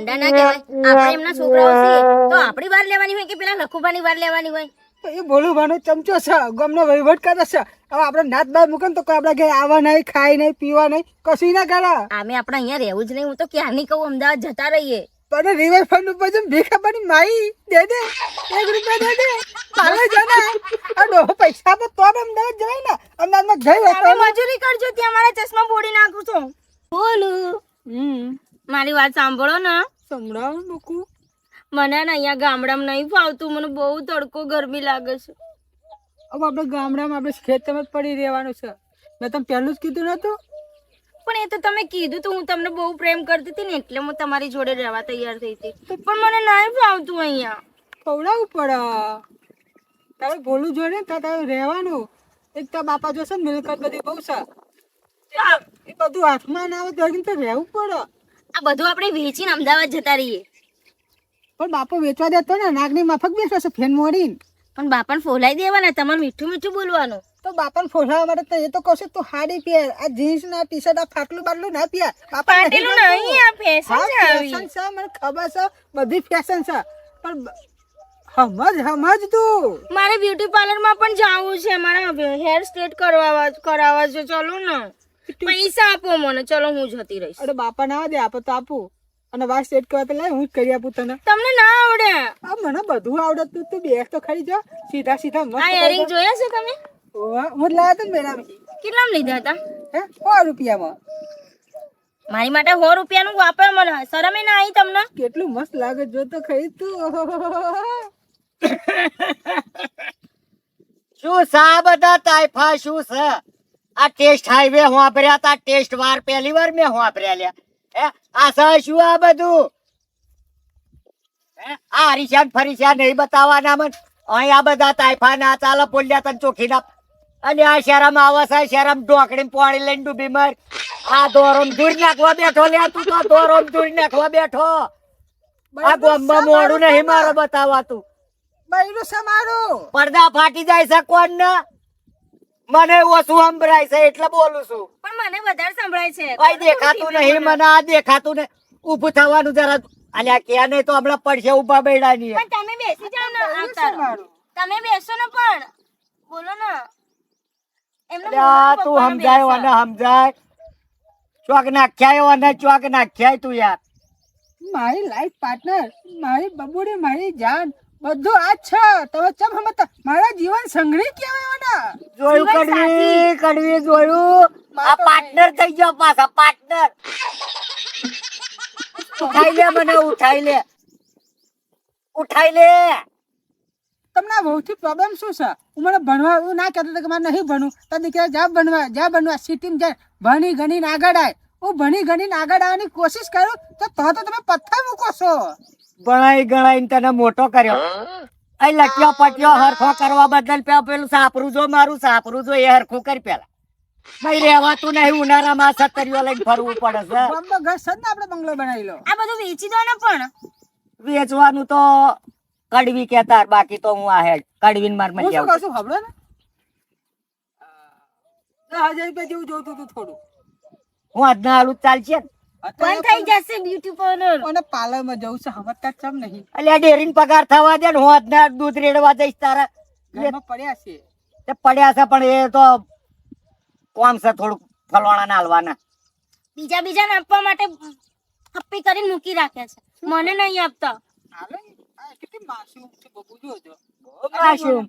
ગાંડા ના કહેવાય. આપણે એમના છોકરાઓ છીએ તો આપણી વાર લેવાની હોય કે પેલા લખુભાની વાર લેવાની હોય? એ બોલું ભાનો ચમચો છે, ગમનો વહીવટ કરે છે. હવે આપણે નાત બાર મૂકે ને તો કોઈ આપણા ઘરે આવવા નહીં, ખાય નહીં, પીવા નહીં, કશું ના કરે. અમે આપણે અહીંયા રહેવું જ નહીં. હું તો ક્યારની કહું અમદાવાદ જતા રહીએ. તને રિવરફ્રન્ટ ઉપર જઈને ભીખ આપવાની માઈ દે દે, 1 રૂપિયા દે દે, કાલે જાને આ ડોહો પૈસા આપો તો અમદાવાદ જવાય ને. અમદાવાદમાં જઈ તમે મજૂરી કરજો, ત્યાં મારા ચશ્મા ફોડી નાખું છું. બોલું મારી વાત સાંભળો ને. સંભળાવ મૂકું. મને ને અહીંયા ગામડામાં નહીં ફાવતું. મને બહુ તડકો ગરમી લાગે છે. હવે આપણે ગામડામાં આપણે ખેતરમાં જ પડી રહેવાનું છે. મેં તમને પહેલું જ કીધું નતું? પણ એ તો તમે કીધું તો હું તમને બહુ પ્રેમ કરતી હતી ને એટલે હું તમારી જોડે રહેવા તૈયાર થઈ હતી. પણ મને નહીં ફાવતું અહીંયા. ખવડાવવું પડે. તારે બોલું જોઈએ ને તારે રહેવાનું. એક તો બાપા જોશે ને મિલકત બધી બહુ છે, એ બધું હાથમાં ના આવે તો રહેવું પડે. આ બધું આપણે વેચીને અમદાવાદ જતા રહીએ. પણ બાપો વેચવા દેતો ને, નાગની માફક બેસો છે ફેન મોડીને. પણ બાપાને ફોલાઈ દેવાના, તમારે મીઠું મીઠું બોલવાનું. તો બાપાને ફોલાવા માટે તો એ તો કહું છું તું હાડી પહેર, આ જીન્સ ના ટી શર્ટ, આ ફાટલું બાટલું ના પહેર. પાટેલું નહીં, આ ફેશન છે આવી. ફેશન છે, મને ખબર છે, બધી ફેશન છે. પણ સમજ તું. મારે બ્યુટી પાર્લર માં પણ જવું છે. મારા હેર સ્ટ્રેટ કરાવવા છે. ચલો ને, પૈસા આપો મને, ચલો હું જતી રહીશ. અરે બાપા ના દે, આપો તો આપું. અને વાત સેટ કરવા તો લાય, હું જ કરી આપું તને. તમને ના આવડે? આ મને બધું આવડે. તું બેસ તો ખરી જો, સીધા સીધા મસ્ત. આ ઇયરિંગ જોયા છે તમે? હું લાયા તો મેળામાંથી. કેટલામાં લીધા હતા? હે 100 રૂપિયામાં. મારી માટે 100 રૂપિયાનું વાપર. મને શરમે ના આવી તમને? કેટલું મસ્ત લાગે જો તો ખરી તું. શું સા બધા તાઇફા શું છે? આ ટેસ્ટ હાઈવે વાપર્યા તા, ટેસ્ટ વાર પહેલી વાર મેં વાપર્યા લ્યા. હે આ સા શું આ બધું? હે આ હરીશાન ફરીશાન નહીં બતાવવાના મન. અહીં આ બધા તાઇફા ના ચાલે પોલ્યા તન ચોખી ના. અને આ શરમ આવે છે, શરમ ઢોકળી પાણી લઈને ડૂબી મર. આ દોરોમ દૂર નાખવા બેઠો લ્યા તું તો, દોરોમ દૂર નાખવા બેઠો. આ ગોમમાં મોડું નહીં મારો બતાવવા તું. બૈરું છે મારું. પડદા ફાટી જાય છે કોણ ને? મને ઓછું સંભળાય છે એટલે બોલું છું. પણ મને વધારે સંભળાય છે. કઈ દેખાતું નહીં મને, આ દેખાતું નહીં. ઊભું થવાનું જરા. અલ્યા કે નહીં તો હમણાં પડશે ઊભા બેડા ની. પણ તમે બેસી જાઓ ને. આવતારો. તમે બેસો ને, પણ બોલો ને. તું સમજાય અને સમજાય. ચોક નાખ્યા અને ચોક નાખ્યા તું યાર. મારી લાઈફ પાર્ટનર, મારી બબુડી, મારી જાન, બધું આ જ છે. તમે ચમ સમજતા? મારા જીવન સંઘરી કહેવાય ને. જોયું કડવી કડવી જોયું. આ પાર્ટનર થઈ ગયો પાછા પાર્ટનર. ઉઠાઈ લે મને, ઉઠાઈ લે, ઉઠાઈ લે. તમને આ બહુથી પ્રોબ્લેમ શું છે? હું મને ભણવા એવું ના કહેતો કે મારે નહીં ભણવું. તો દીકરા જા ભણવા સિટીમાં જાય, ભણી ગણીને આગળ આય. હું ભણી ગણીને આગળ આવવાની કોશિશ કરું તો તમે પથ્થર મૂકો છો. ભણાઈ ગણાઈને તને મોટો કર્યો. અહીં લટ્યો પટ્યો હરખો કરવા બદલ પેલું સાપરું જો, મારું સાપરું જો, એ હરખું કરી પેલા. ભાઈ રહેવાતું નહીં, ઉનાળામાં સત્તરીઓ લઈને ફરવું પડે છે. ગામમાં ઘર છે ને, આપણે બંગલો બનાવી લો. આ બધું વેચી દો ને. પણ વેચવાનું તો કડવી કેતા, બાકી તો હું આ હેડ કડવીન માર હું મળી શું આવું. કહું છું ખબર ને? 10,000 રૂપિયા જેવું જોતું હતું થોડું. હું આજના હાલું જ ચાલશે ને. બંધ થઈ જશે બ્યુટી પાર્લર. અને પાર્લરમાં જવું છે, સમજતા ચમ નહીં. એટલે ડેરીને પગાર થવા દે ને, હું આજના દૂધ રેડવા જઈશ તારા. ઘરમાં પડ્યા છે. તે પડ્યા છે પણ એ તો કોમ છે થોડુંક ફલવાણા ના હાલવાના. બીજાને આપવા માટે હપ્પી કરીને મૂકી રાખે છે. મને નહીં આપતા. હાલે ને? આ કેટલી માસૂમ છે બબુ, જોજો. માસૂમ.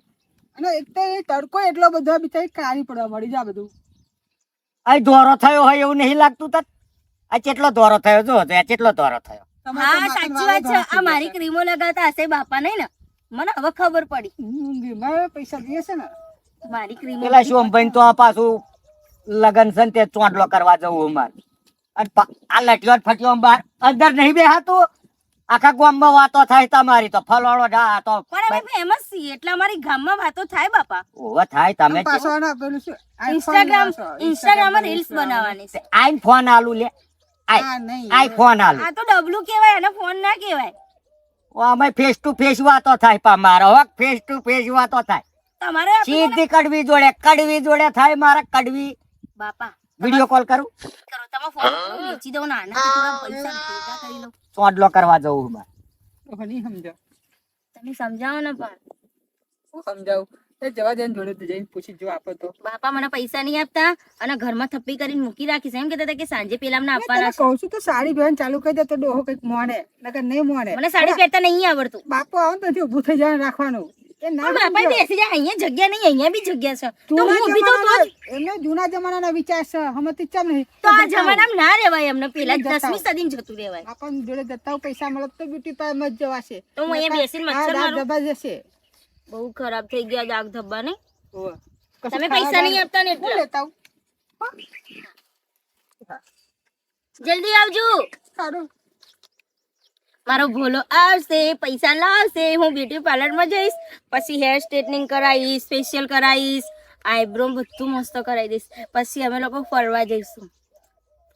અને એક તો એ તડકો એટલો બધો બિચારી કાળી પડવા મળી જાય બધું. અહીં દોરો થયો હોય એવું નહીં લાગતું તત? આ કેટલો દોરો થયો જો, આ કેટલો દોરો થયો. તમારે હા, તો સાચી વાત છે. આ મારી ક્રીમો લગાવતા હશે બાપા, નહીં ને? મને હવે ખબર પડી. મારે પૈસા દે છે ને. મારી ક્રીમો પેલા શોમભાઈ તો આ પાછું લગન છે ને તે ચોંટલો કરવા જવું મારે. અને આ લટ્યો ફટ્યો બાર અંદર નહીં બેહાતું. આખા ગામમાં વાતો થાય તમારી તો ફલવાળો જા તો. પણ અમે ફેમસ છીએ એટલે અમારી ગામમાં વાતો થાય બાપા. ઓવા થાય તમે. પાછો આના પેલું શું ઇન્સ્ટાગ્રામમાં રીલ્સ બનાવવાની છે. આઈ ફોન આલું લે. આ નહીં. આઈ ફોન આલું. આ તો ડબલું કહેવાય, અને ફોન ના કહેવાય. અમે ફેસ ટુ ફેસ વાતો થાય પા મારો. ફેસ ટુ ફેસ વાતો થાય. તમારે સીધી કડવી જોડે થાય મારા કડવી. બાપા વિડીયો કોલ કરું કરો તમે ફોન વેચી દો ને આનાથી થોડા પૈસા ભેગા કરી લો. ચોડલો કરવા જવું મારે. તો નહીં સમજો તમે સમજાવો ને પણ હું સમજાવું એ જવા દે ને જોડે તો જઈને પૂછી જો આપો તો બાપા મને પૈસા નહીં આપતા અને ઘરમાં થપ્પી કરીને મૂકી રાખીશ એમ કહેતા હતા કે સાંજે પેલા અમને મેં આપવાના તને કહું છું તો સાડી પહેરવાનું ચાલુ કરી દે તો ડોહો કંઈક મોને નકર નહીં મોને છે. મને સાડી પહેરતા નહીં આવડતું. બાપો આવો ને તો ઊભું થઈ જાય રાખવાનું એ ના પણ બાપા સમજો. બેસી જાય, અહીંયા જગ્યા નહીં, અહીંયા બી જગ્યા છે તો જૂના હું ઊભી થઉં તો જ. જમાનાના- એમને જૂના જમાનાના વિચાર છે હમણાં ચમ નહીં તો આ જમાનામાં ના રહેવાય અમને, પેલા જતા 10મી સદીમાં જતું રહેવાય. આપણને જોડે જતા હોય પૈસા મળે તો બ્યુટી પાર્લર જ જવાશે તો હું અહીંયા બેસીને મચ્છર મારું. દબા જશે બહુ ખરાબ થઈ ગયા દાગ ધબ્બા ને. ઓવે. કશું તમે ખાવા પૈસા નહીં દાવા- આપતા ને હું એટલે લેતા આવું? જલ્દી આવજો. સારું મારો ભોલો આવશે, પૈસા લાવશે, હું બ્યુટી પાર્લરમાં જઈશ, પછી હેર સ્ટ્રેટનિંગ કરાવીશ, ફેશિયલ કરાવીશ, આઈબ્રો બધું મસ્ત કરાવી દઈશ. પછી અમે લોકો ફરવા જઈશું,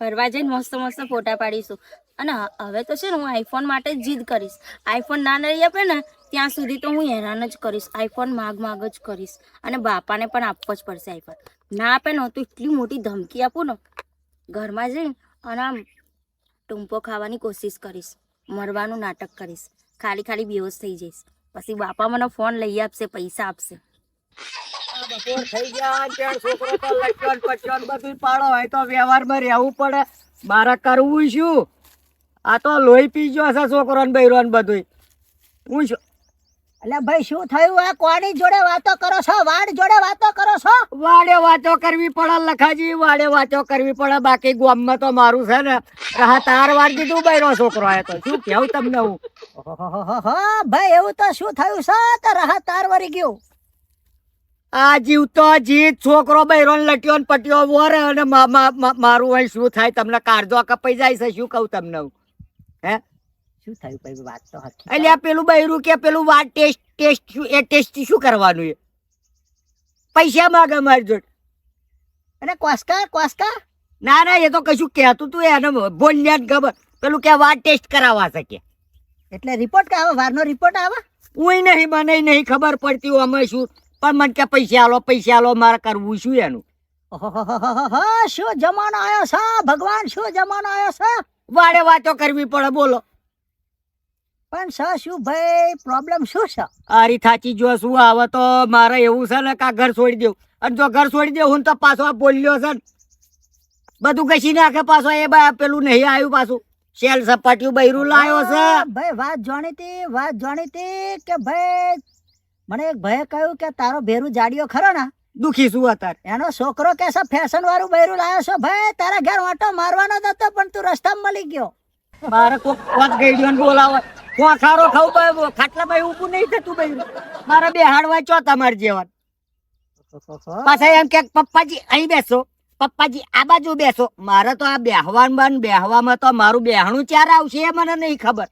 ફરવા જઈને મસ્ત મસ્ત ફોટા પાડીશું. અને હવે તો છે ને હું આઈફોન માટે જ જીદ કરીશ. આઈફોન ના લઈ આપે ને ત્યાં સુધી તો હું હેરાન જ કરીશ, આઈફોન માગ જ કરીશ. અને બાપાને પણ આપવો જ પડશે આઈફોન. ના આપે ને તો એટલી મોટી ધમકી આપું ને, ઘરમાં જઈને અને આમ ટૂંપો ખાવાની કોશિશ કરીશ, મરવાનું નાટક કરીશ, ખાલી ખાલી બેહોશ થઈ જઈશ. પછી બાપા મને ફોન લઈ આપશે, પૈસા આપશે. બપોર થઈ ગયા ત્યાં છોકરો તો લટકન પટકન બધું પાડો હોય તો વ્યવહારમાં રહેવું પડે. મારે કરવું શું? આ તો લોહી પી ગયો હશે છોકરો ને બૈરો ને બધું. હું શું એટલે ભાઈ શું થયું આ કોની જોડે વાતો કરો છો વાડ જોડે વાતો કરો છો વાડે વાતો કરવી પડે લખાજી, વાડે વાતો કરવી પડે. બાકી ગામમાં તો મારું છે ને તાર વાર દીધું બૈરો છોકરો આવ્યો તો શું કેવું તમને હું. ભાઈ એવું તો શું થયું છે તો રાહત તાર વરી ગયું આ જીવતો જીત છોકરો બૈરો ને લટ્યો ને પટ્યો વરે અને મારું અહીં શું થાય તમને કાળજો કપાઈ જાય છે શું કહું તમને હું. હે શું થયું ભાઈ વાત તો હતી એટલે આ પેલું બૈરું કે પેલું વાત ટેસ્ટ એ ટેસ્ટ શું કરવાનું? એ પૈસા માગે મારી જોડે. અને કોસ્કા ના ના એ તો કશું કહેતું તું એને બોલ્યા જ ખબર. પેલું કે વાત ટેસ્ટ કરાવવા શકે એટલે રિપોર્ટ આવે વારનો રિપોર્ટ આવે હું નહીં મને નહીં ખબર પડતી હું અમે શું. પણ મને કે પૈસા આલો મારે કરવું શું એનું? શું જમાનો આવ્યો છે ભગવાન શું જમાનો આવ્યો છે વાડે વાતો કરવી પડે બોલો. પણ શું ભાઈ પ્રોબ્લેમ શું છે આરી થાચી જો શું આવે તો મારે એવું છે ને કે આ ઘર છોડી દેવું. અને જો ઘર છોડી દેવું તો પાછો આ બોલ્યો છે ને બધું ઘસી નાખે પાછો. એ પેલું નહીં આવ્યું પાછું શેલ સપાટીયું બૈરું લાયો છે. ભાઈ વાત જાણી હતી કે ભાઈ મને એક ભાઈએ કહ્યું કે તારો ભેરું જાડિયો ખરો ને દુખી શું અત્યારે? એનો છોકરો કે છે ફેશન વાળું બૈરું લાયો છો ભાઈ તારા ઘેર વાંટો મારવાનો જ હતો પણ તું રસ્તામાં મળી ગયો મારે કોક ગઈડિયો ને બોલાવે ખારો ખાવ ભાઈ ખાટલામાં ઊભું નહીં થતું ભાઈ. મારે બેહાડવા ચો તમારે જેવા. પાછા એમ કે પપ્પાજી અહીં બેસો, પપ્પાજી આ બાજુ બેસો. મારે તો આ બેહવામાં તો મારું બેહણું ચાર આવશે એ મને નહીં ખબર.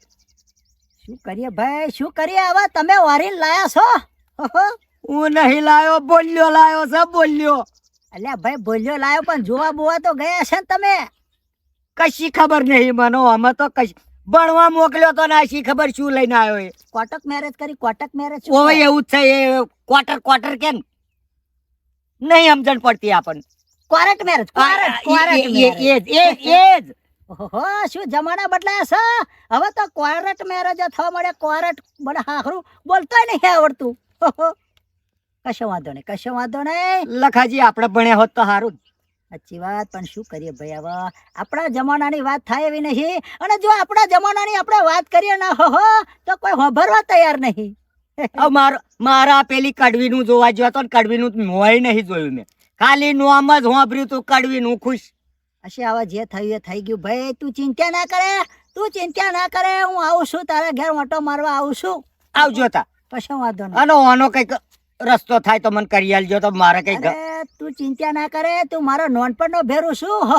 શું કરીએ ભાઈ શું કરીએ હવે તમે વારીને લાયા છો હું નહીં લાયો, બોલ્યો લાયો છે બોલ્યો. અલ્યા ભાઈ બોલ્યો લાયો પણ જોવા બોવા તો ગયા છે ને તમે કશી ખબર નહીં મને. અમે તો કશી ભણવા મોકલ્યો તો ના શી ખબર શું લઈને આવ્યો એ. કોટક મેરેજ કરી કોટક મેરેજ ઓવે એવું જ છે એ ક્વાર્ટર કેમ નહીં સમજણ પડતી આપણને. કોરટ મેરેજ ઓહો શું જમાના બદલાયા છે હવે તો કોરટ મેરેજ થવા મળે કોરટ મને હાખરું બોલતોય નહીં આવડતું કશો વાંધો નહીં લખાજી આપણે ભણ્યા હોત તો સારું. સાચી વાત પણ શું કરીએ ભાઈ હવે આપણા જમાનાની વાત થાય એવી નહીં અને જો આપણા જમાનાની આપણે વાત કરીએ ના હો તો કોઈ સાંભળવા તૈયાર નહીં મારા પેલી કડવીનું જોવા ગયો તો કડવીનું મોય નહીં જોયું મેં. ખાલી નોમ જ હોંભર્યું તું કડવીનું ખુશ. હશે આવા જે થયું એ થઈ ગયું ભાઈ તું ચિંતા ના કરે હું આવું છું તારા ઘેર ઓટો મારવા આવું છું આવજો તા. કશો વાંધો નહીં અને આનો કઈક રસ્તો થાય તો મને કરી આલજો તો મારે કઈક. અરે તું ચિંતા ના કરે તું મારો નોનપણનો ભેરું છું હો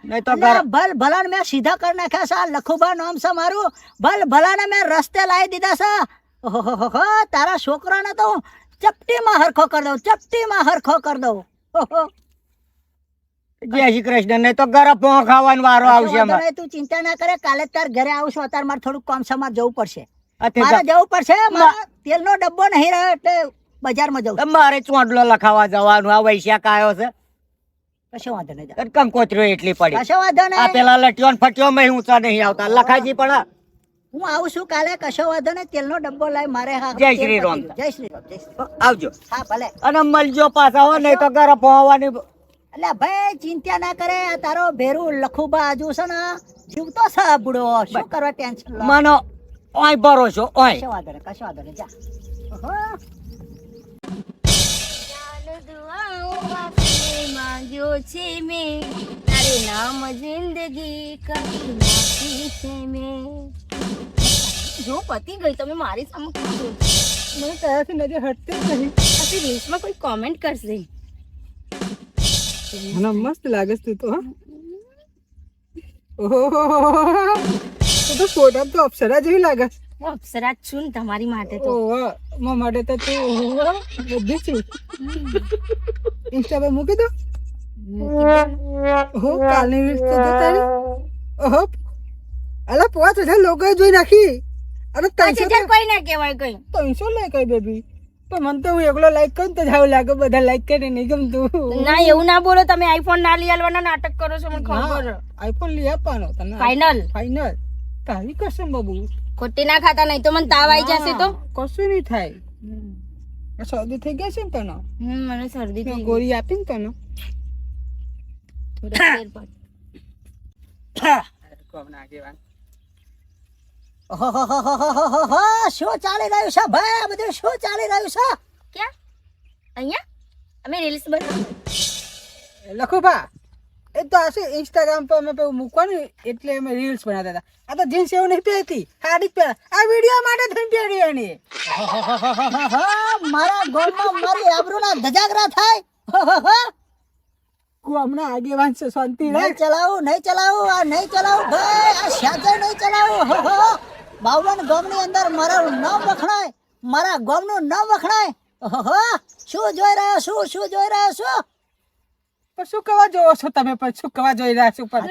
નહીં તો અલ્યા, ભલ ભલાને મેં સીધા કરી નાખ્યા છે લખુભા નામ છે મારું ભલ ભલાને મેં રસ્તે લાવી દીધા છે ઓહો તારા છોકરાને તો હું ચપટીમાં હરખો કરી દઉં ઓહો જય શ્રી કૃષ્ણ. નહીં તો ગરમ પોં ખાવાનો વારો આવશે વાંધો અમારે. નહીં, તું ચિંતા ના કરે કાલે તાર ઘરે આવું છું અત્યારે મારે થોડુંક કામ સમાર જવું પડશે અત્યારે મારે જવું પડશે મારે તેલનો ડબ્બો નહીં રહ્યો એટલે બજારમાં જવું મારે ચોંટલો લખાવા જવાનું. આ વૈશાખ આવ્યો છે કશો વાંધો નહીં કંકોત્રીઓ એટલી પડી કશો વાંધો આ નહીં પેલા લટીઓ ને ફટીઓ માં ઊંચા નહીં આવતા લખાજી પણ હું આવું છું કાલે કશો વાંધો નહીં તેલનો ડબ્બો લાવી મારે હા જય શ્રી રામ. જય શ્રી રામ જય શ્રી રામ. આવજો હા ભલે અને મળજો પાછા હો નહીં તો ઘરે પહોંચવાની એટલે ભાઈ ચિંતા ના કરે આ તારો ભેરું લખુબા આજુ છે ને જીવતો છે આ બુડો શું કરવા ટેન્શન લો મનો ઓય ભરોસો ઓય કશો વાંધો નહીં કશો વાંધો નહીં જા ઓહો. જાન દુઆઓ આપને માંગ્યો છે મેં તારે નામ જિંદગી કરી નાખી છે મેં જો પતી ગઈ તમે મારી સામે કીધું મને કયાથી નજર હટતી જ નહીં. પછી રીલ્સમાં કોઈ કોમેન્ટ કરશે મને મસ્ત લાગે છે તું તો હા. ઓહો તું તો ફોટા તો અપ્સરા જેવી લાગે છે. હું અપ્સરા જ છું ને તમારી માટે તો ઓહો મારા માટે તો તું ઓહો બધી છું. ઇન્સ્ટા પર મૂકી દો. ઓહો કાલની રીલ્સ તો જો તારી. ઓહો અલા 5000 લોકોએ જોઈ નાખી. અરે 300 કોઈ ના કહેવાય કઈ 300 લાઈક આવી બેબી. પણ મને તો હું એકલો લાઈક કરું તો જાવ લાગે બધા લાઈક કરે નહીં ગમતું. ના એવું ના બોલો તમે આઈફોન ના લઈ આલવાના નાટક કરો છો મને ખબર આઈફોન લઈ આપવાનો તને. ફાઇનલ ફાઇનલ તારી કસમ બાબુ. ખોટી ના ખાતા નહીં તો મને તાવ આવી જશે તો કશું નહીં થાય. શરદી થઈ ગયા છે ને તને મને શરદી થઈ ગઈ ગોળી આપી ને તને. થોડો ફેર પડ. ઓહોહોહોહોહોહો, શું ચાલી રહ્યું છે ભાઈ આ બધું શું ચાલી રહ્યું છે ક્યાં અહીંયા અમે રીલ્સ બનાવી લખુભા એ તો હશે ઇન્સ્ટાગ્રામ પર અમે પેલું મૂકવાનું એટલે અમે રીલ્સ બનાવતા હતા. આ તો જીન્સ એવું નહીં પહેરતી સાડી પહેર આ વિડીયો માટે થઈને પહેરી એની. ઓહોહોહોહોહો, મારા ગોળમાં મારી આબરૂના ધજાગરા થાય ઓહોહો. હમણાં આગેવાન છે શાંતિ નહીં ચલાવું આ નહીં ચલાવું ભાઈ આ શાજર નહીં ચલાવું ઓહો. 52 ગામની અંદર મારું નામ વખણાય મારા ગામનું નામ વખણાય ઓહો. શું જોઈ રહ્યો શું જોઈ રહ્યો છું પણ શું કહેવા જોવો છો તમે પણ શું કહેવા જોઈ રહ્યા છો પણ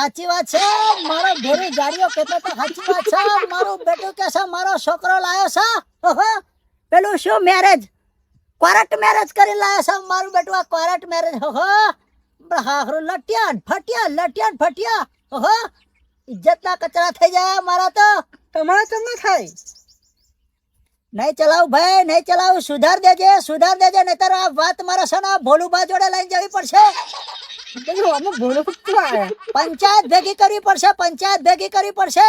સાચી વાત છે મારો ભેરી જાડીઓ કહેતો તો સાચી વાત છે મારું બેટું કે છે મારો છોકરો લાયો છે ઓહો. પેલું શું મેરેજ કોર્ટ મેરેજ કરી લાયો છે મારું બેટું આ કોર્ટ મેરેજ ઓહો. હારું લટિયા ફટિયા ઓહો. ઇજ્જતના કચરા થઈ જાય મારા તો. તમારે તમને થાય નહીં ચલાવું ભાઈ નહીં ચલાવું સુધાર દેજે નહીતર આ વાત મારા છે ને ભોલુબા જોડે લઈને જવી પડશે. બધું અમે બોલો શું આયા પંચાયત ભેગી કરવી પડશે.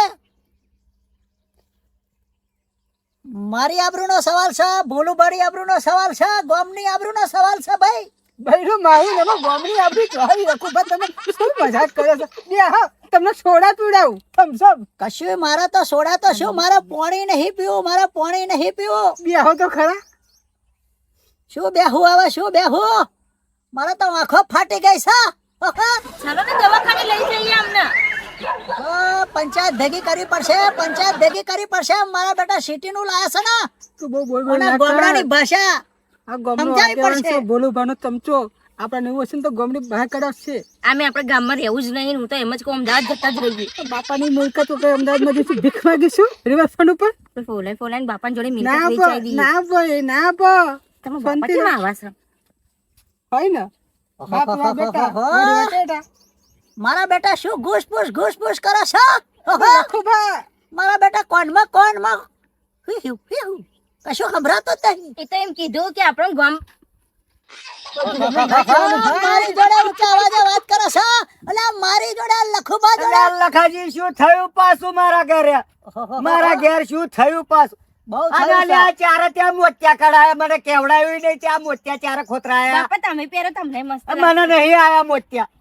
મારી આબરૂનો સવાલ છે ભોલુબાડી આબરૂનો સવાલ છે ગામની આબરૂનો સવાલ છે ભાઈ. ભાઈ મારું ને ગોમડી આપણી ચોરી રાખું પણ તમે શું મજાક કરો છો. બે હા તમને સોડા પીવડાવું થમ્સઅપ. કશું મારા તો સોડા તો શું મારા પાણી નહીં પીવું બે હો તો ખરા. શું બેહું મારા તો આંખો ફાટી ગઈ છે ચાલો ને દવાખાને લઈ જઈએ અમને પંચાયત ભેગી કરવી પડશે મારા બેટા સિટી નું લાયા છે ને તું બહુ બોલ અને ગામડાની ભાષા આ ગોમનો સમજાવી આગેવાન પડશે. છે બોલું ભાનો ચમચો આપણે એવું હશે ને તો ગોમડી બહાર કરાવશે. અમે આપણે ગામમાં રહેવું જ નહીં હું તો એમ જ કહું અમદાવાદ જતા જ રહીએ બાપાની મિલકત તો કઈ અમદાવાદમાં જઈશું ભીખ માંગીશું રિવરફ્રન્ટ ઉપર. તો ફોલાઈને બાપાની જોડે મિલકત ના વેચાઈ દઈએ ના ભાઈ ના બા તમે બાપા કેમ આવા છો હોય ને બાપ ના બેટા મારી બેટા મારા બેટા શું ઘૂસપૂસ કરે છે ખુબા મારા બેટા કોનમાં કશું સંભળાતું જ નહીં. એ તો એમ કીધું કે આપણો ગામ મારી જોડે ઊંચા અવાજે વાત કરે છે અલ્યા મારી જોડે લખુબા જોડે અલ્યા લખાજી શું થયું પાછું મારા ઘેર શું થયું પાછું બહુ અને થયું છે. અલ્યા ચારે ત્યાં મોતિયા કઢાયા મને કેવડાયું નહીં ત્યાં મોતિયા ચારે ખોતરાયા બાપા તમે પહેરો તમને મસ્ત મને નહીં આયા મોતિયા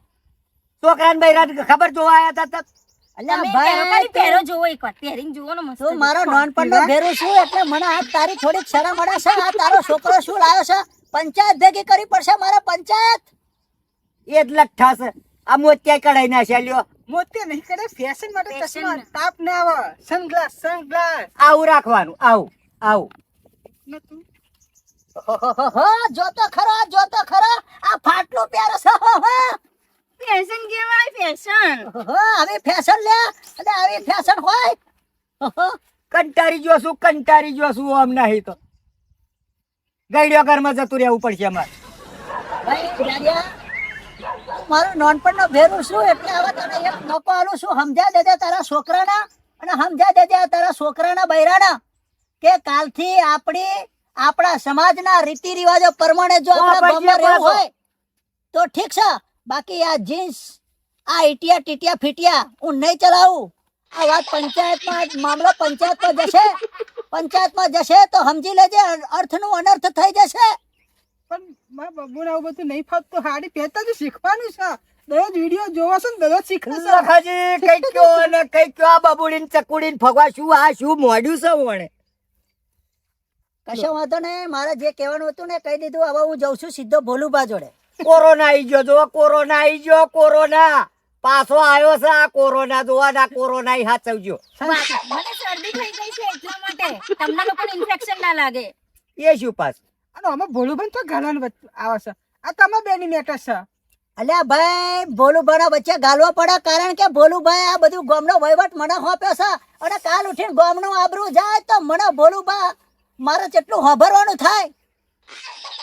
છોકરાને બૈરા ખબર જોવા આયા હતા અલ્યા તમે ભાઈ પહેરો જોવો એકવાર પહેરીને જુઓ ને મસ્ત તું મારો નાનપણનો ભેરું છું એટલે મને આ તારી થોડીક શરમ અડે છે આ તારો છોકરો શું લાવ્યો છે પંચાયત ભેગી કરવી પડશે મારે પંચાયત એ જ લઠ્ઠા છે આ મોતિયા કઢાઈ નાખ્યા લ્યો મોતે નહીં કરે ફેશન માટે ચશ્મા તાપ ના આવે સનગ્લાસ આવું રાખવાનું આવું જોતો ખરો આ ફાટલું પહેરે છે ફેશન કેવાય ફેશન આવી ફેશન લે અને આવી ફેશન હોય કંટારી જોશું આમ નહીં તો ગઈડ્યો ઘરમાં જતું રહેવું પડશે અમારે ભાઈ જાડિયા મારું નાનપણનો ભેરું છું એટલે હવે તને એક મોકો આલું છું. સમજા દેજે તારા છોકરાના અને સમજા દેજે તારા છોકરાના બૈરાના કે કાલથી આપણા સમાજના રીતિ રિવાજો પ્રમાણે જો આપણા ગામમાં રહેવું હોય તો ઠીક છે. બાકી આ જીન્સ આ ઇટિયા ટીટિયા ફીટિયા હું નહીં ચલાવું. આ વાત મામલો પંચાયતમાં જશે તો સમજી લેજે અર્થનું અનર્થ થઈ જશે. પણ મારા બાબુને આવું બધું નહીં ફાવતું. હાડી પહેરતા જ શીખવાનું છે. દરરોજ વિડીયો જોવો છો ને દરરોજ શીખે છે. લખાજી કઈ કયો અને કઈ કયો આ બાબુડીન ચકુડીન ફગવા શું આ શું મોડ્યું છે વણે કશો વાંધો નહીં. મારે જે કહેવાનું હતું ને કહી દીધું. હવે હું જઉં છું સીધો ભોલુબા જોડે. કોરોના આઈ ગયો જો કોરોના આઈ ગયો કોરોના પાછો આવ્યો છે આ કોરોના જોવા ના કોરોના હાચવજો મને શરદી થઈ ગઈ છે એટલા માટે તમને લોકોને ઇન્ફેક્શન ના લાગે. એ શું પાસ અને અમે ભોલુભાઈ તો ઘાલવાનું આવે છે. આ તમારા બેની મેટર છે. અલ્યા ભાઈ ભોલુભાના વચ્ચે ગાલવો પડે કારણ કે ભોલુભાઈ આ બધું ગામનો વહીવટ મને સોંપ્યો છે અને કાલ ઉઠીને ગામનું આબરૂ જાય તો મને ભોલુભા મારે જેટલું હોભરવાનું થાય.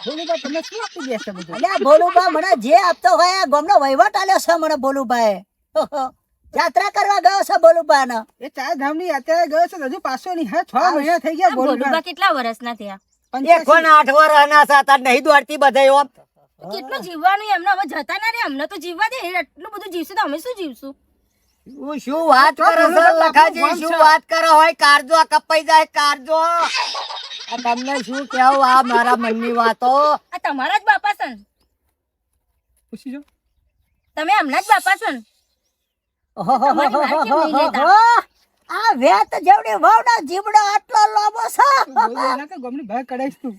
ભોલુભાઈ તમે શું આપી દેશે બધું? અલ્યા ભોલુભા મને જે આપતો હોય આ ગામનો વહીવટ આલ્યો છે મને ભોલુભાઈ. યાત્રા કરવા ગયો છે ભોલુભાનો. એ 4 ધામની યાત્રા ગયો છે હજુ પાછો નહીં. હા 6 મહિના થઈ ગયા ભોલુબા ભોલુભાઈ. કેટલા વર્ષના થયા? 108 વર્ષના હતા નહીં દોડતી બધા ઓમ કેટલું જીવવાનું એમને હવે જતા ના રે. અમને તો જીવવા દે. એટલું બધું જીવશે તો અમે શું જીવશું? શું વાત કરે છે લખાજી શું વાત કરે હોય કારજો કપાઈ જાય કારજો આ તમને શું કેવું આ મારા મનની વાતો આ તમારા જ બાપા છે ને? પૂછી જો. તમે એમના જ બાપા છો ને? તમારી વાત કેમ નહીં લેતા? આ વેત જેવડી વાવના જીવડો આટલો લોબો છે. ભોલુભાઈ એના કે ગમની બહાર કઢાઈશ તું.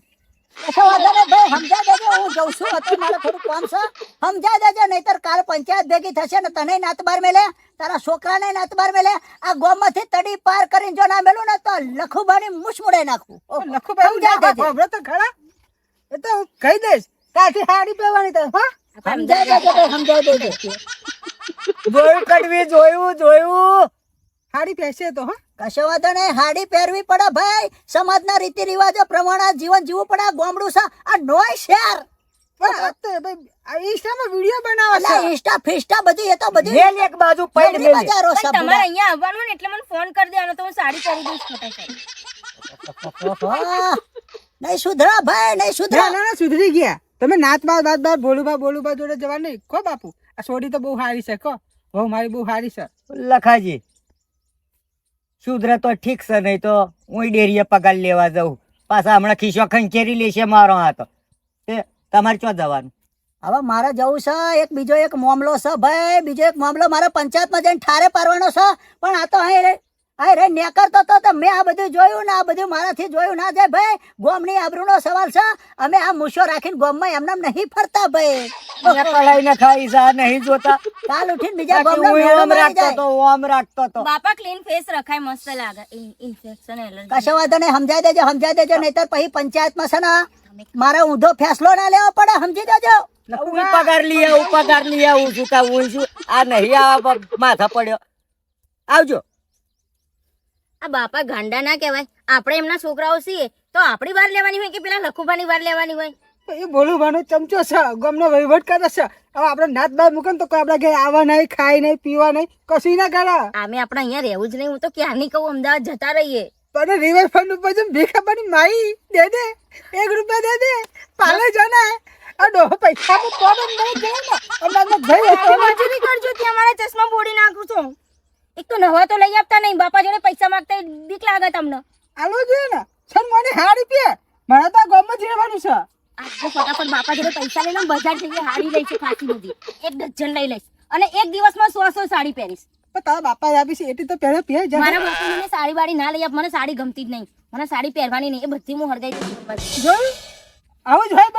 કશો વાંધો નહીં ભાઈ સમજા દેજો. હું જઉં છું અત્યારે મારે થોડું કામ છે. સમજા દેજો નહીતર કાલ પંચાયત ભેગી થશે ને તને નાતબાર મેલે તારા છોકરાને નાતબાર મેલે આ ગામમાંથી તડી પાર કરીને જો ના મેલું ને તો લખુબાની મુછમુડે નાખું. લખુભાઈ સમજાય દેજે. હવે તો ખરા એ તો હું કહી દઈશ કાલથી હાડી પહેરવાની તો. હા સમજાય દેજો ભાઈ સમજાય દેજો. જોયું કડવી જોયું હાડી પહેરશે તો. હા કશો વાંધો નહીં. હાડી પહેરવી પડે ભાઈ. સમાજના રીતિ રિવાજો પ્રમાણે જીવન જીવવું પડે. ગામડું છે આ નોય શહેર. પણ આ તો ભાઈ આ ઇન્સ્ટામાં વિડીયો બનાવે છે. અલા ઇન્સ્ટા ફિસ્ટા બધું એ તો બધું મેલ એક બાજુ પૈડ બધી મેલી બજારો છે પણ તમારે બુડા. અહીંયા આવવાનું ને એટલે મને ફોન કરી દેવાનો તો હું સાડી પહેરી દઈશ ફટાફટ. હા. નહીં સુધરા ભાઈ નહીં ના સુધરા. ના ના સુધરી ગયા. તમે નાત બાદ બોલુબા જોડે જવા નહીં કો બાપુ. આ સોડી તો બહુ સારી છે કો. બહુ મારી બહુ સારી છે. લખાજી સુધરે તો ઠીક છે નહીં તો હું ડેરીએ પગાર લેવા જાઉં પાછા હમણાં ખીસો ખંચેરી લેશે મારો હાથ તે તમારે ક્યાં જવાનું હવે મારે જવું છે. એક બીજો એક મામલો છે ભાઈ. બીજો એક મામલો મારે પંચાયતમાં જઈને ઠારે પાડવાનો છે. પણ આ તો અહીં રે નેકરતો તો મેં આ બધું જોયું ને આ બધું મારાથી જોયું ના જાય ભાઈ. ગોમની આબરૂનો સવાલ છે. અમે આ મૂછો રાખીને ગોમમાં એમને નહીં ફરતા ભાઈ. કલાઈને ખાઈ જા નહીં જોતા કાલ ઉઠીને બીજા બાકી ગોમનો હું મેળો ઓમ મારી રાખતો જાય. તો ઓમ રાખતો તો બાપા ક્લીન ફેસ રખાય મસ્ત લાગે. Infection allergy. કશો વાંધો નહીં. સમજાઈ દેજો નહીતર પછી પંચાયતમાં છે ને મારે ઊંધો ફેસલો ના લેવો પડે. સમજી દેજો. હું પગાર લઈ આવું છું કા હું છું આ નહીં આ માથા પડ્યો આવજો આ બાપા ગાંડા ના કહેવાય. આપણે એમના છોકરાઓ છીએ તો આપણી વાર લેવાની હોય કે પેલા લખુભાની વાર લેવાની હોય? એ બોલુભાનો ચમચો છે. ગમનો વહીવટ કરે છે. હવે આપણે નાત બાર મૂકે ને તો કોઈ આપણા ઘરે આવવા નહીં ખાય નહીં પીવા નહીં કશું ના કરે. આમે આપણે અહીંયા રહેવું જ નહીં. હું તો ક્યારની કહું અમદાવાદ જતા રહીએ. તને રિવરફ્રન્ટ ઉપર જઈને ભીખ આપવાની માઈ દે દે. 1 રૂપિયા દે દે. પાલે જાને આ ડોહો પૈસા તો નહીં દે ને. અમારા ભાઈ હતો ને. મજૂરી કરજો ત્યાં મારા ચશ્મા ફોડી નાખું છું. એક તો નવા તો લઈ આપતા નહીં. બાપા જોડે પૈસા માંગતા બીક લાગે તમને. આલો જોઈએ ને છન મને હાડી પીએ મારા તો આ ગામમાં જ રહેવાનું છે. આજે ફટાફટ બાપા જોડે પૈસા લઈને બજાર જઈએ. હાડી લઈશું ખાસી બધી. 1 ડઝન લઈ લઈશ અને એક દિવસમાં 100 સાડી પહેરીશ. પણ તારા બાપા આપી છે એટલી તો પહેરે પહેર જા. મારા બાપા મને સાડી વાડી ના લઈ આપ. મને સાડી ગમતી જ નહીં. મને સાડી પહેરવાની નહીં. એ બધી હું હરગાઈ દઈશ. જોયું આવું જ હોય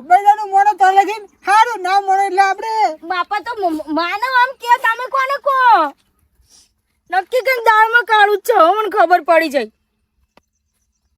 બૈરાનું મોણો તો લગીન હારું ના મોણો એટલે આપણે બાપા તો માનવ આમ કે તમે કોને કો નક્કી કઈ દાળમાં કાળું જ છે. મને ખબર પડી જાય.